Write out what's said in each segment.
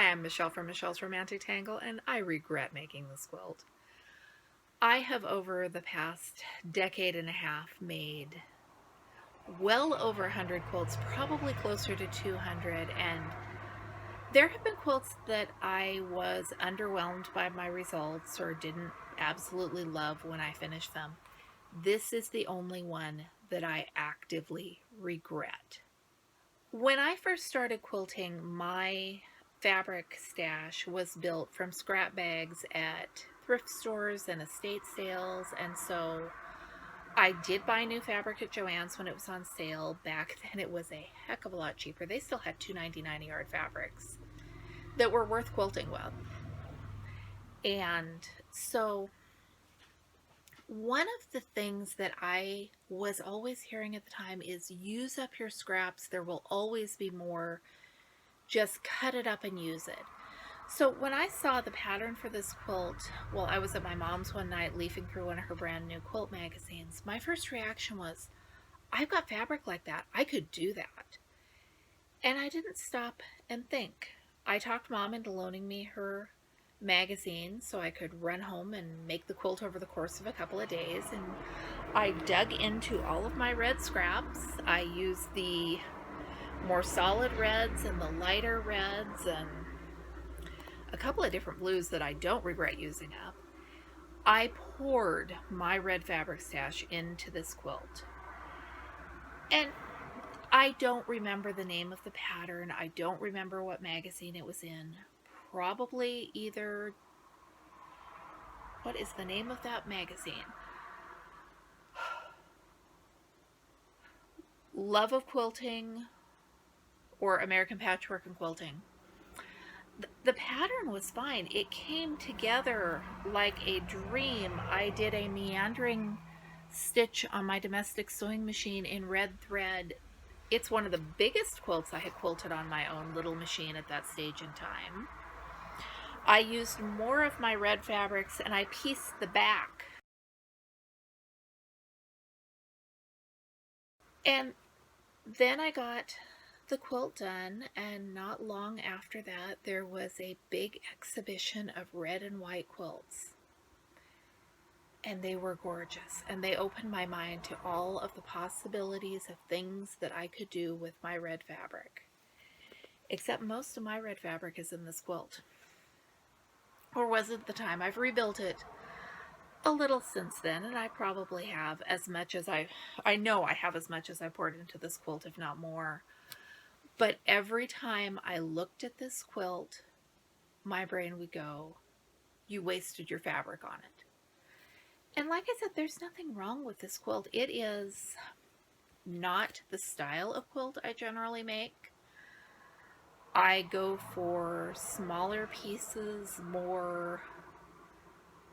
Hi, I'm Michelle from Michelle's Romantic Tangle, and I regret making this quilt. I have, over the past decade and a half, made well over 100 quilts, probably closer to 200, and there have been quilts that I was underwhelmed by my results or didn't absolutely love when I finished them. This is the only one that I actively regret. When I first started quilting, my fabric stash was built from scrap bags at thrift stores and estate sales, and so I did buy new fabric at Joann's when it was on sale. Back then it was a heck of a lot cheaper. They still had $2.99 a yard fabrics that were worth quilting with. And so one of the things that I was always hearing at the time is use up your scraps. There will always be more. Just cut it up and use it. So when I saw the pattern for this quilt, well, I was at my mom's one night leafing through one of her brand new quilt magazines. My first reaction was, I've got fabric like that. I could do that. And I didn't stop and think. I talked Mom into loaning me her magazine so I could run home and make the quilt over the course of a couple of days. And I dug into all of my red scraps. I used the more solid reds and the lighter reds and a couple of different blues that I don't regret using up. I poured my red fabric stash into this quilt. And I don't remember the name of the pattern. I don't remember what magazine it was in. Probably either, what is the name of that magazine? Love of Quilting or American Patchwork and Quilting. The pattern was fine. It came together like a dream. I did a meandering stitch on my domestic sewing machine in red thread. It's one of the biggest quilts I had quilted on my own little machine at that stage in time. I used more of my red fabrics and I pieced the back. And then I got the quilt done, and not long after that there was a big exhibition of red and white quilts, and they were gorgeous, and they opened my mind to all of the possibilities of things that I could do with my red fabric. Except most of my red fabric is in this quilt, or was at the time. I've rebuilt it a little since then, and I probably have as much as I know I have as much as I poured into this quilt, if not more. But every time I looked at this quilt, my brain would go, you wasted your fabric on it. And like I said, there's nothing wrong with this quilt. It is not the style of quilt I generally make. I go for smaller pieces, more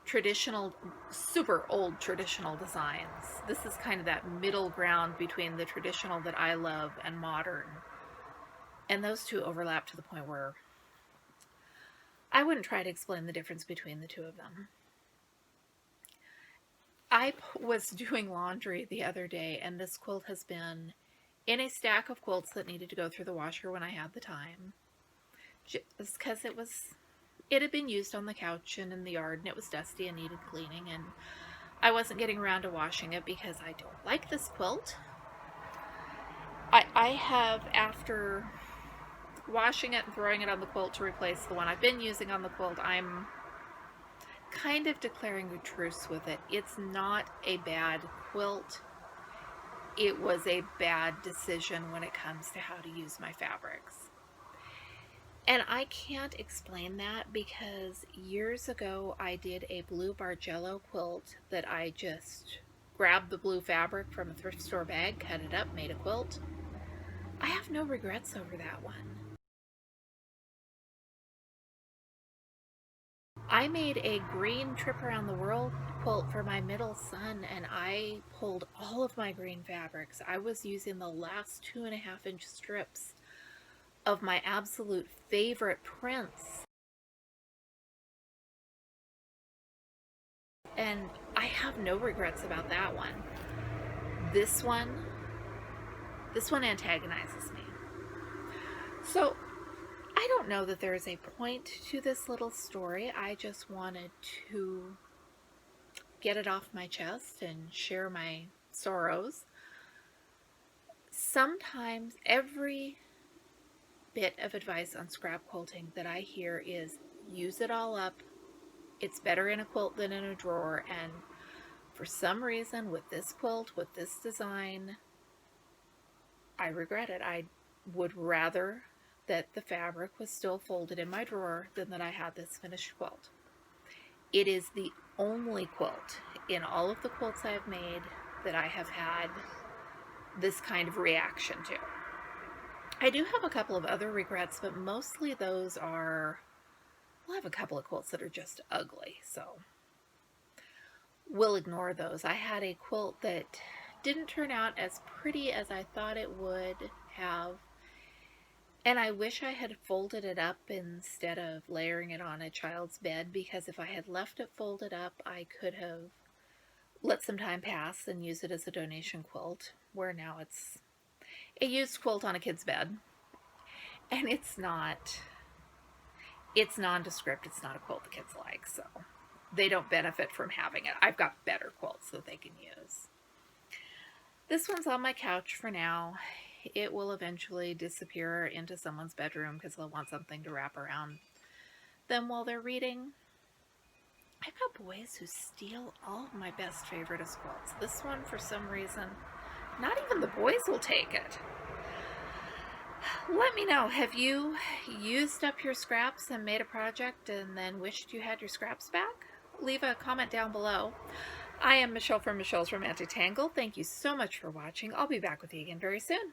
traditional, super old traditional designs. This is kind of that middle ground between the traditional that I love and modern. And those two overlap to the point where I wouldn't try to explain the difference between the two of them. I was doing laundry the other day, and this quilt has been in a stack of quilts that needed to go through the washer when I had the time. Just because it had been used on the couch and in the yard, and it was dusty and needed cleaning, and I wasn't getting around to washing it because I don't like this quilt. I have, after washing it and throwing it on the quilt to replace the one I've been using on the quilt, I'm kind of declaring a truce with it. It's not a bad quilt. It was a bad decision when it comes to how to use my fabrics. And I can't explain that because years ago I did a blue Bargello quilt that I just grabbed the blue fabric from a thrift store bag, cut it up, made a quilt. I have no regrets over that one. I made a green trip around the world quilt for my middle son, and I pulled all of my green fabrics. I was using the last 2.5-inch strips of my absolute favorite prints. And I have no regrets about that one. This one antagonizes me. So I I don't know that there is a point to this little story. I just wanted to get it off my chest and share my sorrows. Sometimes every bit of advice on scrap quilting that I hear is use it all up. It's better in a quilt than in a drawer. And for some reason, with this quilt, with this design, I regret it. I would rather that the fabric was still folded in my drawer than that I had this finished quilt. It is the only quilt in all of the quilts I've made that I have had this kind of reaction to. I do have a couple of other regrets, but mostly those are, well, I have a couple of quilts that are just ugly, so we'll ignore those. I had a quilt that didn't turn out as pretty as I thought it would have, and I wish I had folded it up instead of layering it on a child's bed, because if I had left it folded up, I could have let some time pass and use it as a donation quilt, where now it's a used quilt on a kid's bed. And it's nondescript. It's not a quilt the kids like, so they don't benefit from having it. I've got better quilts that they can use. This one's on my couch for now. It will eventually disappear into someone's bedroom because they'll want something to wrap around them while they're reading. I've got boys who steal all of my best favoriteest quilts. This one, for some reason, not even the boys will take it. Let me know, have you used up your scraps and made a project and then wished you had your scraps back? Leave a comment down below. I am Michelle from Michelle's Romantic Tangle. Thank you so much for watching. I'll be back with you again very soon.